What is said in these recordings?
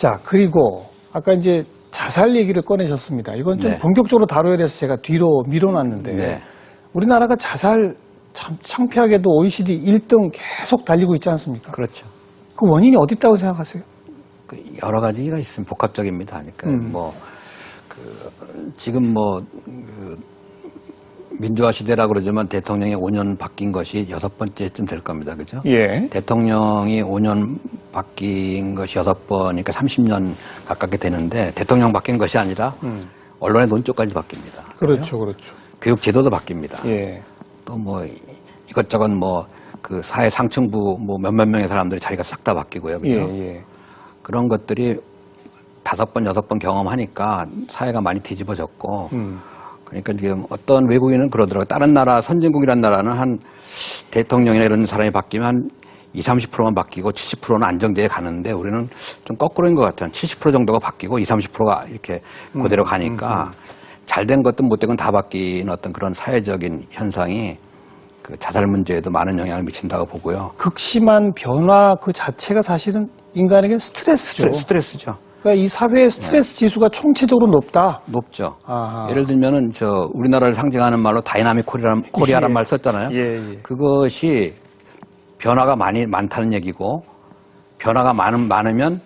자, 그리고 아까 이제 자살 얘기를 꺼내셨습니다. 이건 좀 네. 본격적으로 다뤄야 돼서 제가 뒤로 밀어놨는데 네. 우리나라가 자살 참 창피하게도 OECD 1등 계속 달리고 있지 않습니까? 그렇죠. 그 원인이 어디 있다고 생각하세요? 그 여러 가지가 있으면 복합적입니다. 그러니까 지금 민주화 시대라 그러지만 대통령이 5년 바뀐 것이 6번째쯤 될 겁니다. 그죠? 예. 대통령이 5년 바뀐 것이 6번이니까 30년 가깝게 되는데 대통령 바뀐 것이 아니라 언론의 논조까지 바뀝니다. 그렇죠, 그렇죠. 교육 제도도 바뀝니다. 예. 또 이것저것 그 사회 상층부 몇몇 명의 사람들이 자리가 싹 다 바뀌고요. 그죠? 예, 예. 그런 것들이 5번, 6번 경험하니까 사회가 많이 뒤집어졌고 그러니까 지금 어떤 외국인은 그러더라고요. 다른 나라, 선진국이라는 나라는 한 대통령이나 이런 사람이 바뀌면 한 20, 30%만 바뀌고 70%는 안정되어 가는데 우리는 좀 거꾸로인 것 같아요. 70% 정도가 바뀌고 20, 30%가 이렇게 그대로 가니까 잘된 것도 못된 건 다 바뀌는 어떤 그런 사회적인 현상이 그 자살 문제에도 많은 영향을 미친다고 보고요. 극심한 변화 그 자체가 사실은 인간에게 스트레스죠. 스트레스죠. 그러니까 이 사회의 스트레스 지수가 총체적으로 높다. 높죠. 아하. 예를 들면은 우리나라를 상징하는 말로 다이나믹 코리아란 말 썼잖아요. 예. 그것이 변화가 많다는 얘기고 변화가 많으면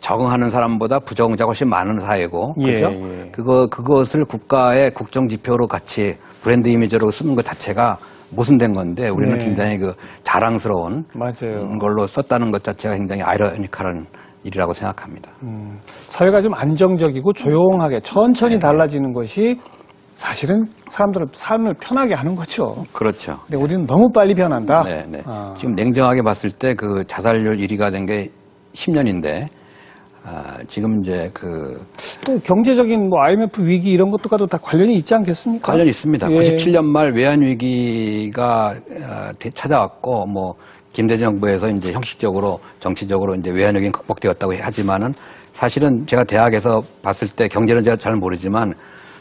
적응하는 사람보다 부적응자가 훨씬 많은 사회고 그죠? 예. 그것을 국가의 국정 지표로 같이 브랜드 이미지로 쓰는 것 자체가 모순된 건데 우리는 네. 굉장히 자랑스러운 맞아요. 걸로 썼다는 것 자체가 굉장히 아이러니컬한 일이라고 생각합니다. 사회가 좀 안정적이고 조용하게 천천히 달라지는 것이 사실은 사람들의 삶을 편하게 하는 거죠. 그렇죠. 근데 우리는 너무 빨리 변한다. 네. 지금 냉정하게 봤을 때 그 자살률 1위가 된 게 10년인데 지금 이제 또 경제적인 IMF 위기 이런 것과도 다 관련이 있지 않겠습니까? 관련이 있습니다. 예. 97년 말 외환 위기가 찾아왔고 김대중 정부에서 이제 형식적으로 정치적으로 이제 외환 위기는 극복되었다고 하지만은 사실은 제가 대학에서 봤을 때 경제는 제가 잘 모르지만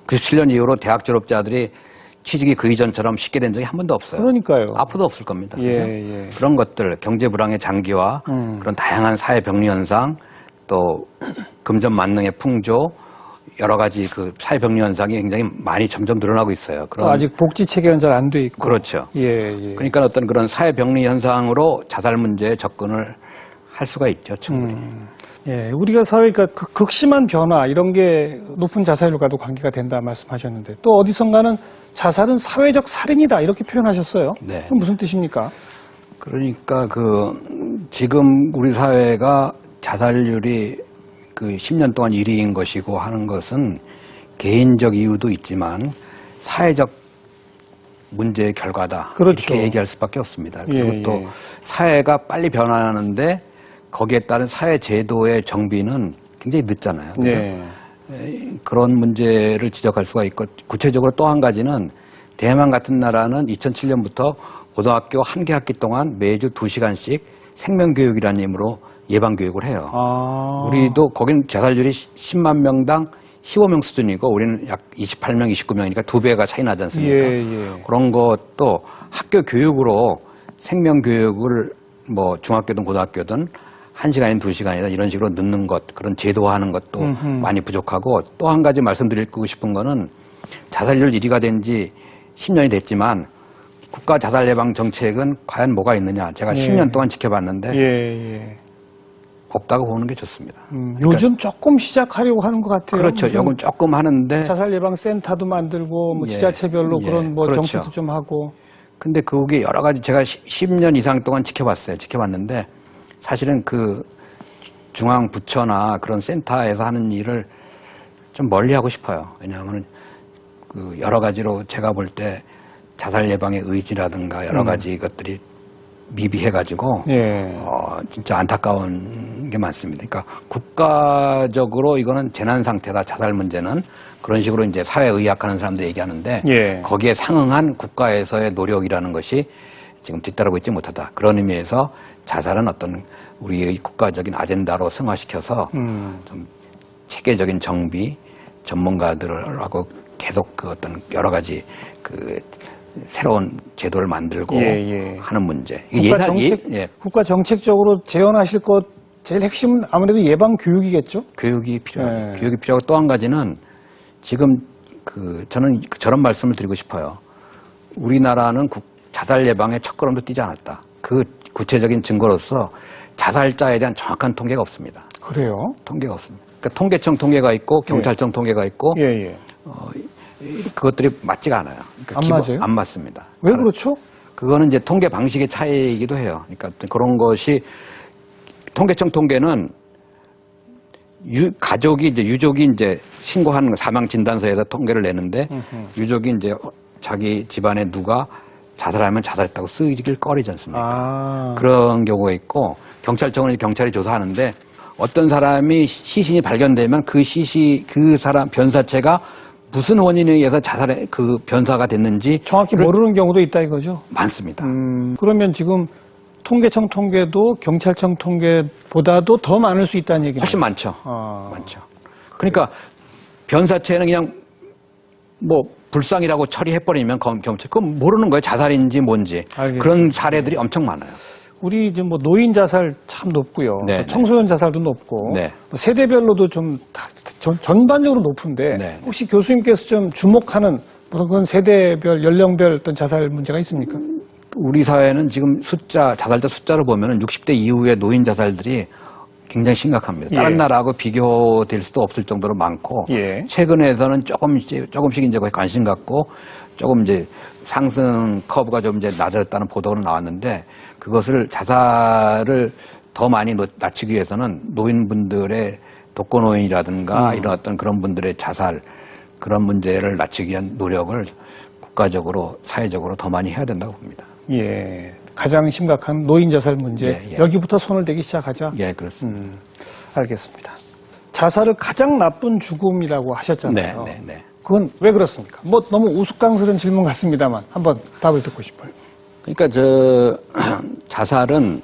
97년 이후로 대학 졸업자들이 취직이 그 이전처럼 쉽게 된 적이 한 번도 없어요. 그러니까요. 앞으로도 없을 겁니다. 예. 그런 것들, 경제 불황의 장기화, 그런 다양한 사회 병리 현상, 또 금전 만능의 풍조, 여러 가지 그 사회 병리 현상이 굉장히 많이 점점 늘어나고 있어요. 아직 복지 체계는 잘 안 돼 있고. 그렇죠. 예. 그러니까 어떤 그런 사회 병리 현상으로 자살 문제에 접근을 할 수가 있죠, 충분히. 예, 우리가 사회가 극심한 변화 이런 게 높은 자살률과도 관계가 된다 말씀하셨는데 또 어디선가는 자살은 사회적 살인이다 이렇게 표현하셨어요. 네. 그건 무슨 뜻입니까? 그러니까 지금 우리 사회가 자살률이 10년 동안 1위인 것이고 하는 것은 개인적 이유도 있지만 사회적 문제의 결과다. 그렇죠. 이렇게 얘기할 수밖에 없습니다. 그리고 예. 또 사회가 빨리 변화하는데 거기에 따른 사회 제도의 정비는 굉장히 늦잖아요. 그죠? 네. 그런 문제를 지적할 수가 있고 구체적으로 또 한 가지는 대만 같은 나라는 2007년부터 고등학교 한 개 학기 동안 매주 2시간씩 생명교육이라는 이름으로 예방교육을 해요. 우리도 거긴 자살률이 10만 명당 15명 수준이고 우리는 약 28명, 29명이니까 2배가 차이 나지 않습니까? 예. 그런 것도 학교 교육으로 생명교육을 중학교든 고등학교든 1시간이든 2시간이든 이런 식으로 넣는 것, 그런 제도화하는 것도 많이 부족하고 또 한 가지 말씀드리고 싶은 거는 자살률 1위가 된 지 10년이 됐지만 국가 자살 예방 정책은 과연 뭐가 있느냐. 제가 10년 동안 지켜봤는데 없다고 보는 게 좋습니다. 요즘 조금 시작하려고 하는 것 같아요. 그렇죠. 요금 조금 하는데 자살 예방 센터도 만들고 지자체별로 그런 그렇죠. 정책도 좀 하고. 근데 그게 여러 가지 제가 10년 이상 동안 지켜봤는데 사실은 중앙 부처나 그런 센터에서 하는 일을 좀 멀리 하고 싶어요. 왜냐하면 여러 가지로 제가 볼 때 자살 예방의 의지라든가 여러 가지 것들이 미비해가지고 진짜 안타까운 게 많습니다. 그러니까 국가적으로 이거는 재난 상태다. 자살 문제는 그런 식으로 이제 사회 의학하는 사람들이 얘기하는데 거기에 상응한 국가에서의 노력이라는 것이 지금 뒤따르고 있지 못하다. 그런 의미에서 자살은 어떤 우리의 국가적인 아젠다로 승화시켜서 좀 체계적인 정비, 전문가들하고 계속 그어떤 여러 가지 새로운 제도를 만들고 하는 문제. 국가 정책적으로 재현하실 것 제일 핵심은 아무래도 예방 교육이겠죠? 교육이 필요하죠. 네. 교육이 필요하고 또 한 가지는 지금 저는 저런 말씀을 드리고 싶어요. 우리나라는 자살 예방에 첫걸음도 뛰지 않았다. 그 구체적인 증거로서 자살자에 대한 정확한 통계가 없습니다. 그래요? 통계가 없습니다. 그러니까 통계청 통계가 있고 경찰청 통계가 있고 예. 그것들이 맞지가 않아요. 그러니까 안 맞아요? 안 맞습니다. 왜 그렇죠? 그거는 이제 통계 방식의 차이이기도 해요. 그러니까 그런 것이 통계청 통계는 가족이 이제 유족이 이제 신고하는 사망 진단서에다 통계를 내는데 유족이 이제 자기 집안에 누가 자살하면 자살했다고 쓰길 꺼리지 않습니까? 그런 경우가 있고 경찰청은 이제 경찰이 조사하는데 어떤 사람이 시신이 발견되면 그 사람 변사체가 무슨 원인에 의해서 자살의 그 변사가 됐는지 정확히 모르는 경우도 있다 이거죠? 많습니다. 그러면 지금 통계청 통계도 경찰청 통계보다도 더 많을 수 있다는 얘기죠? 훨씬 많죠. 많죠. 그러니까 변사체는 그냥 뭐 불상이라고 처리해버리면 경찰 그건 모르는 거예요. 자살인지 뭔지. 알겠습니다. 그런 사례들이 엄청 많아요. 우리 이제 뭐 노인 자살 참 높고요. 네, 또 청소년 자살도 높고 네. 뭐 세대별로도 좀 전반적으로 높은데 네. 혹시 교수님께서 좀 주목하는 무슨 그런 세대별 연령별 어떤 자살 문제가 있습니까? 우리 사회는 지금 자살자 숫자로 보면은 60대 이후의 노인 자살들이 굉장히 심각합니다. 다른 예. 나라하고 비교될 수도 없을 정도로 많고 예. 최근에서는 조금씩 이제 관심 갖고 조금 이제 상승 커브가 좀 이제 낮아졌다는 보도는 나왔는데 그것을 자살을 더 많이 낮추기 위해서는 노인분들의 독거노인이라든가 이런 어떤 그런 분들의 자살 그런 문제를 낮추기 위한 노력을 국가적으로 사회적으로 더 많이 해야 된다고 봅니다. 예. 가장 심각한 노인 자살 문제 예. 여기부터 손을 대기 시작하자. 예, 그렇습니다. 알겠습니다. 자살을 가장 나쁜 죽음이라고 하셨잖아요. 네. 그건 왜 그렇습니까? 뭐 너무 우스꽝스러운 질문 같습니다만 한번 답을 듣고 싶어요. 그러니까 자살은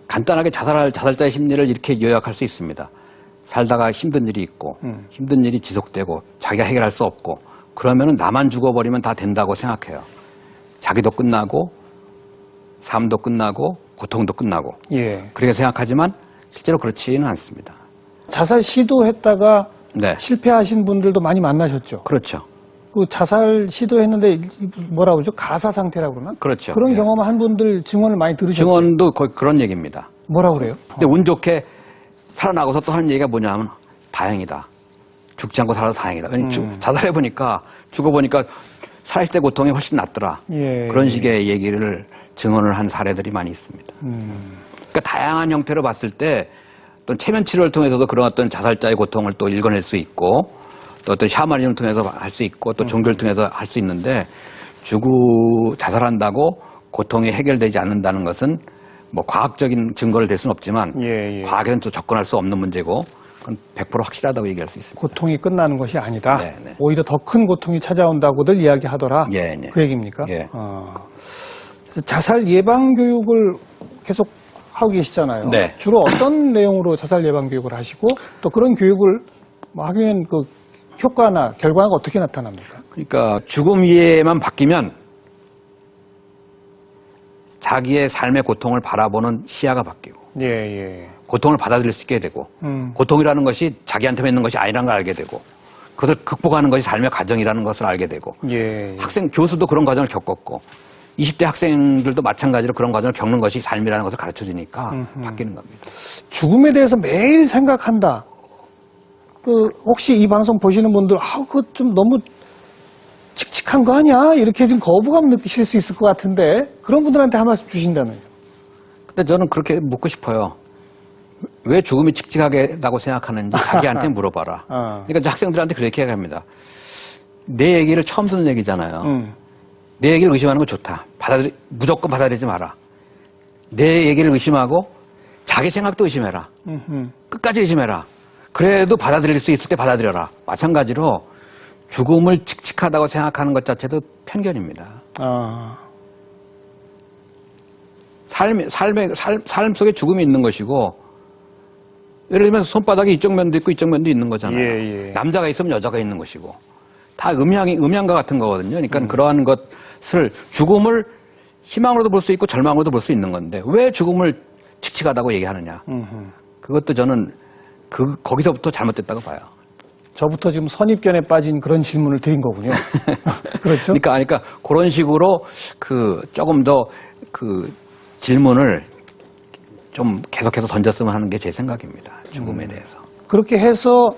간단하게 자살자의 심리를 이렇게 요약할 수 있습니다. 살다가 힘든 일이 있고 힘든 일이 지속되고 자기가 해결할 수 없고 그러면은 나만 죽어버리면 다 된다고 생각해요. 자기도 끝나고 삶도 끝나고 고통도 끝나고 예. 그렇게 생각하지만 실제로 그렇지는 않습니다. 자살 시도했다가 네, 실패하신 분들도 많이 만나셨죠. 그렇죠. 그 자살 시도했는데 뭐라고 그러죠? 가사 상태라고 그러나? 그렇죠. 그런 예. 경험한 분들 증언을 많이 들으셨죠. 증언도 거의 그런 얘기입니다. 뭐라고 그래요? 근데 운 좋게 살아나고서 또 하는 얘기가 뭐냐면 다행이다. 죽지 않고 살아서 다행이다. 자살해보니까 죽어보니까 살아있을 때 고통이 훨씬 낫더라. 예. 그런 식의 얘기를 증언을 한 사례들이 많이 있습니다. 그러니까 다양한 형태로 봤을 때 어떤 체면 치료를 통해서도 그런 어떤 자살자의 고통을 또 읽어낼 수 있고 또 어떤 샤머니즘을 통해서 할 수 있고 또 종교를 통해서 할 수 있는데 자살한다고 고통이 해결되지 않는다는 것은 뭐 과학적인 증거를 댈 수는 없지만 예. 과학에는 또 접근할 수 없는 문제고 그건 100% 확실하다고 얘기할 수 있습니다. 고통이 끝나는 것이 아니다. 네. 오히려 더 큰 고통이 찾아온다고들 이야기하더라. 예. 그 얘기입니까? 예. 그래서 자살 예방 교육을 계속 하고 계시잖아요. 네. 주로 어떤 내용으로 자살 예방 교육을 하시고 또 그런 교육을 하기엔 그 효과나 결과가 어떻게 나타납니까? 그러니까 죽음 이해만 바뀌면 자기의 삶의 고통을 바라보는 시야가 바뀌고 예. 고통을 받아들일 수 있게 되고 고통이라는 것이 자기한테만 있는 것이 아니라는 걸 알게 되고 그것을 극복하는 것이 삶의 과정이라는 것을 알게 되고 예. 교수도 그런 과정을 겪었고 20대 학생들도 마찬가지로 그런 과정을 겪는 것이 삶이라는 것을 가르쳐 주니까 바뀌는 겁니다. 죽음에 대해서 매일 생각한다. 혹시 이 방송 보시는 분들, 그거 좀 너무 칙칙한 거 아니야? 이렇게 좀 거부감 느끼실 수 있을 것 같은데, 그런 분들한테 한 말씀 주신다면요. 근데 저는 그렇게 묻고 싶어요. 왜 죽음이 칙칙하다고 생각하는지 자기한테 물어봐라. 그러니까 저 학생들한테 그렇게 얘기합니다. 내 얘기를 처음 듣는 얘기잖아요. 내 얘기를 의심하는 거 좋다. 무조건 받아들이지 마라. 내 얘기를 의심하고 자기 생각도 의심해라. 끝까지 의심해라. 그래도 받아들일 수 있을 때 받아들여라. 마찬가지로 죽음을 칙칙하다고 생각하는 것 자체도 편견입니다. 삶 속에 죽음이 있는 것이고, 예를 들면 손바닥에 이쪽 면도 있고 이쪽 면도 있는 거잖아요. 예. 남자가 있으면 여자가 있는 것이고, 다 음양과 같은 거거든요. 그러니까 그러한 죽음을 희망으로도 볼 수 있고 절망으로도 볼 수 있는 건데, 왜 죽음을 칙칙하다고 얘기하느냐. 그것도 저는 거기서부터 잘못됐다고 봐요. 저부터 지금 선입견에 빠진 그런 질문을 드린 거군요. 그렇죠? 그러니까 그런 식으로 조금 더 질문을 좀 계속해서 던졌으면 하는 게 제 생각입니다. 죽음에 대해서. 그렇게 해서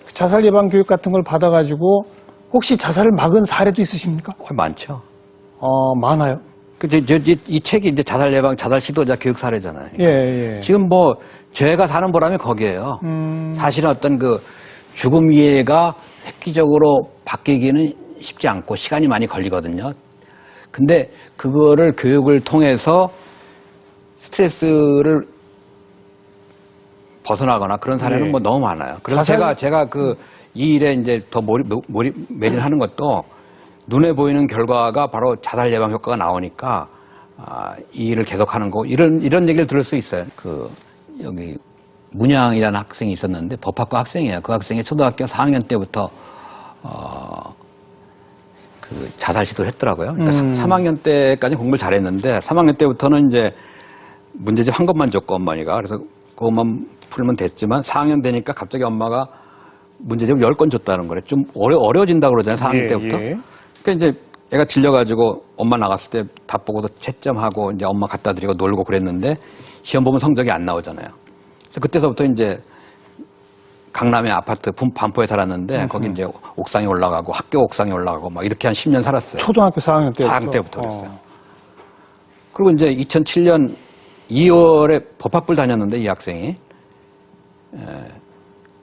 자살 예방 교육 같은 걸 받아가지고 혹시 자살을 막은 사례도 있으십니까? 많죠. 많아요. 이 책이 이제 자살 예방, 자살 시도자 교육 사례잖아요. 예. 지금 죄가 사는 보람이 거기에요. 사실은 어떤 죽음 이해가 획기적으로 바뀌기는 쉽지 않고 시간이 많이 걸리거든요. 근데 그거를 교육을 통해서 스트레스를 벗어나거나 그런 사례는 예. 너무 많아요. 그래서 제가 이 일에 이제 더 매진하는 것도 눈에 보이는 결과가 바로 자살 예방 효과가 나오니까 이 일을 계속하는 거 이런 얘기를 들을 수 있어요. 여기 문양이라는 학생이 있었는데 법학과 학생이에요. 그 학생이 초등학교 4학년 때부터 자살 시도를 했더라고요. 그러니까 3학년 때까지 공부를 잘했는데 3학년 때부터는 이제 문제집 한 것만 줬고 어머니가 그래서 그것만 풀면 됐지만 4학년 되니까 갑자기 엄마가 문제집을 10권 줬다는 거래. 좀 어려워진다고 그러잖아요. 4학년 때부터. 그러니까 이제 애가 질려가지고 엄마 나갔을 때 답 보고도 채점하고 이제 엄마 갖다 드리고 놀고 그랬는데 시험 보면 성적이 안 나오잖아요. 그때서부터 이제 강남의 아파트 반포에 살았는데 거기 이제 옥상에 올라가고 학교 옥상에 올라가고 막 이렇게 한 10년 살았어요. 초등학교 4학년 때부터? 4학년 때부터 그랬어요. 그리고 이제 2007년 2월에 법학부를 다녔는데 이 학생이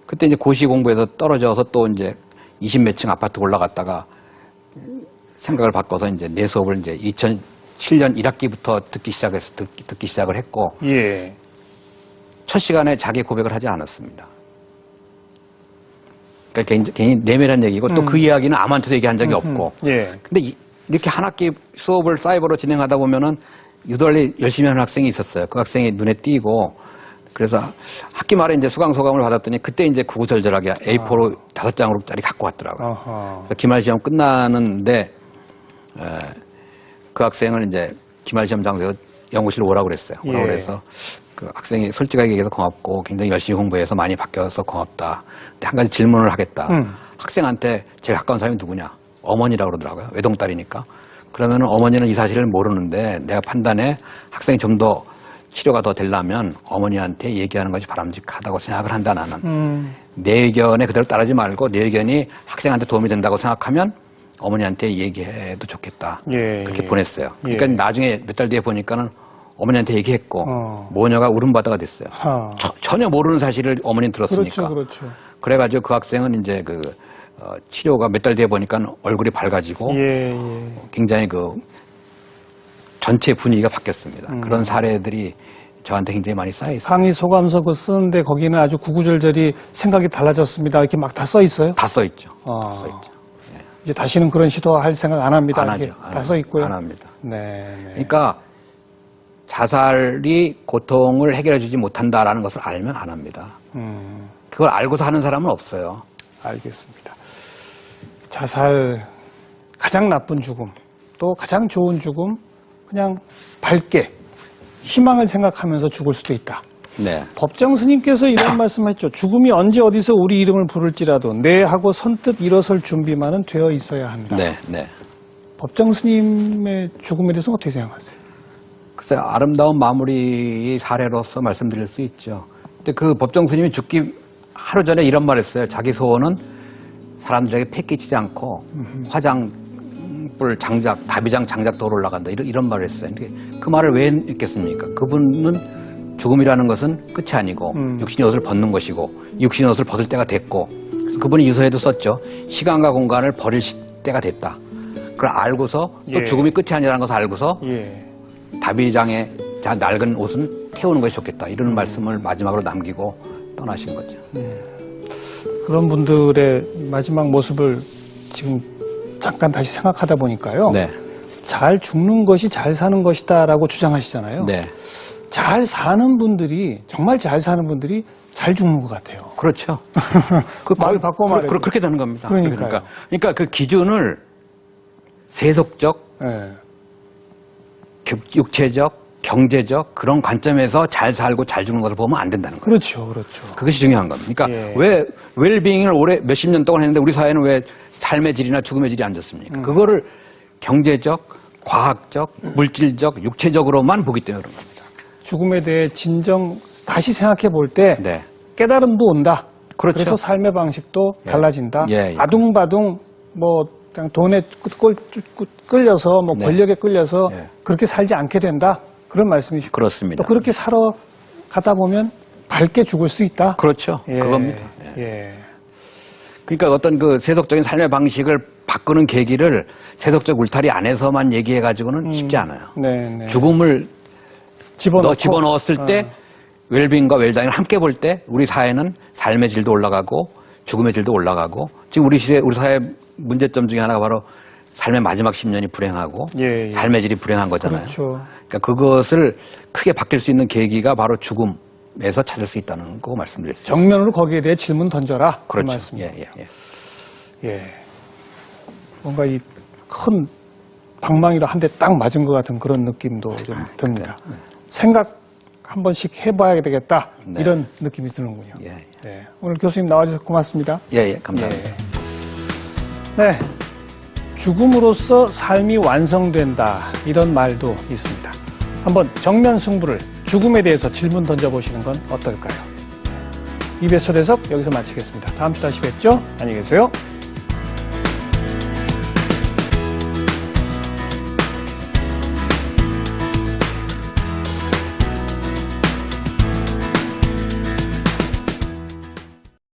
그때 이제 고시 공부해서 떨어져서 또 이제 20몇 층 아파트 올라갔다가 생각을 바꿔서 이제 내 수업을 이제 2007년 1학기부터 듣기 시작을 했고 예. 첫 시간에 자기 고백을 하지 않았습니다. 그러니까 괜히 내밀한 얘기고 또 그 이야기는 아무한테도 얘기한 적이 없고. 예. 근데 이렇게 한 학기 수업을 사이버로 진행하다 보면은 유달리 열심히 하는 학생이 있었어요. 그 학생이 눈에 띄고 그래서 학기 말에 이제 수강 소감을 받았더니 그때 이제 구구절절하게 A4로 5장으로짜리 갖고 왔더라고요. 그래서 기말 시험 끝나는데 그 학생을 이제 기말 시험 장소에 연구실로 오라고 그랬어요. 오라고 그래서 그 학생이 솔직하게 얘기해서 고맙고 굉장히 열심히 공부해서 많이 바뀌어서 고맙다. 근데 한 가지 질문을 하겠다. 학생한테 제일 가까운 사람이 누구냐? 어머니라고 그러더라고요. 외동딸이니까. 그러면 어머니는 이 사실을 모르는데 내가 판단해 학생이 좀 더 치료가 더 되려면 어머니한테 얘기하는 것이 바람직하다고 생각을 한다 나는. 내 의견에 그대로 따르지 말고 내 의견이 학생한테 도움이 된다고 생각하면 어머니한테 얘기해도 좋겠다. 그렇게 보냈어요. 그러니까 나중에 몇 달 뒤에 보니까는 어머니한테 얘기했고 모녀가 울음바다가 됐어요. 전혀 모르는 사실을 어머니는 들었으니까. 그렇죠. 그래가지고 그 학생은 이제 치료가 몇 달 뒤에 보니까 얼굴이 밝아지고 굉장히 전체 분위기가 바뀌었습니다. 그런 사례들이 저한테 굉장히 많이 쌓여 있어요. 강의 소감서 쓰는데 거기는 아주 구구절절이 생각이 달라졌습니다. 이렇게 막 다 써 있어요? 다 써 있죠. 다 써 있죠. 네. 이제 다시는 그런 시도할 생각 안 합니다. 안 하죠. 다 써 있고요. 안 합니다. 네. 그러니까 자살이 고통을 해결해 주지 못한다라는 것을 알면 안 합니다. 그걸 알고서 하는 사람은 없어요. 알겠습니다. 자살, 가장 나쁜 죽음, 또 가장 좋은 죽음, 그냥 밝게 희망을 생각하면서 죽을 수도 있다. 네. 법정 스님께서 이런 말씀했죠. 죽음이 언제 어디서 우리 이름을 부를지라도 내 하고 선뜻 일어설 준비만은 되어 있어야 한다. 네, 네. 법정 스님의 죽음에 대해서 어떻게 생각하세요? 글쎄 아름다운 마무리 사례로서 말씀드릴 수 있죠. 근데 그 법정 스님이 죽기 하루 전에 이런 말 했어요. 자기 소원은 사람들에게 패끼치지 않고 화장불 장작, 다비장 장작도로 올라간다. 이런 말을 했어요. 근데 그 말을 왜 했겠습니까? 그분은 죽음이라는 것은 끝이 아니고 육신의 옷을 벗는 것이고 육신의 옷을 벗을 때가 됐고 그분이 유서에도 썼죠. 시간과 공간을 버릴 때가 됐다. 그걸 알고서 또 죽음이 끝이 아니라는 것을 알고서 다비장의 낡은 옷은 태우는 것이 좋겠다. 이런 말씀을 마지막으로 남기고 떠나신 거죠. 그런 분들의 마지막 모습을 지금 잠깐 다시 생각하다 보니까요. 네. 잘 죽는 것이 잘 사는 것이다라고 주장하시잖아요. 네. 잘 사는 분들이, 정말 잘 사는 분들이 잘 죽는 것 같아요. 그렇죠. 말을 바꿔 말해요. 그렇게 되는 겁니다. 그러니까 그 기준을 세속적, 네. 육체적, 경제적 그런 관점에서 잘 살고 잘 죽는 것을 보면 안 된다는 거예요. 그렇죠, 그렇죠. 그것이 중요한 겁니다. 그러니까 예. 왜 웰빙을 오래 몇십 년 동안 했는데 우리 사회는 왜 삶의 질이나 죽음의 질이 안 좋습니까? 그거를 경제적, 과학적, 물질적, 육체적으로만 보기 때문에 그런 겁니다. 죽음에 대해 진정 다시 생각해 볼 때 네. 깨달음도 온다. 그렇죠. 그래서 삶의 방식도 예. 달라진다. 예, 예, 아둥바둥 뭐 그냥 돈에 끌려서 뭐 네. 권력에 끌려서 예. 그렇게 살지 않게 된다. 그런 말씀이시고 그렇습니다. 또 그렇게 살아가다 보면 밝게 죽을 수 있다. 그렇죠. 예. 그겁니다. 예. 예. 그러니까 어떤 그 세속적인 삶의 방식을 바꾸는 계기를 세속적 울타리 안에서만 얘기해가지고는 쉽지 않아요. 네, 네. 죽음을 집어넣고, 집어넣었을 때 웰빙과 웰다잉을 함께 볼 때 우리 사회는 삶의 질도 올라가고 죽음의 질도 올라가고 지금 우리 사회 문제점 중에 하나가 바로 삶의 마지막 10년이 불행하고 예, 예. 삶의 질이 불행한 거잖아요. 그렇죠. 그러니까 그것을 크게 바뀔 수 있는 계기가 바로 죽음에서 찾을 수 있다는 거 말씀드릴 수 있습니다. 정면으로 거기에 대해 질문 던져라. 그 그렇죠. 말씀입니다. 예, 예, 예. 예. 뭔가 이 큰 방망이로 한 대 딱 맞은 것 같은 그런 느낌도 좀 듭니다. 생각 한 번씩 해봐야 되겠다. 네. 이런 느낌이 드는군요. 예, 네. 오늘 교수님 나와주셔서 고맙습니다. 예, 예, 감사합니다. 네. 죽음으로써 삶이 완성된다. 이런 말도 있습니다. 한번 정면 승부를 죽음에 대해서 질문 던져보시는 건 어떨까요? 이배솔해석 여기서 마치겠습니다. 다음 주 다시 뵙죠. 안녕히 계세요.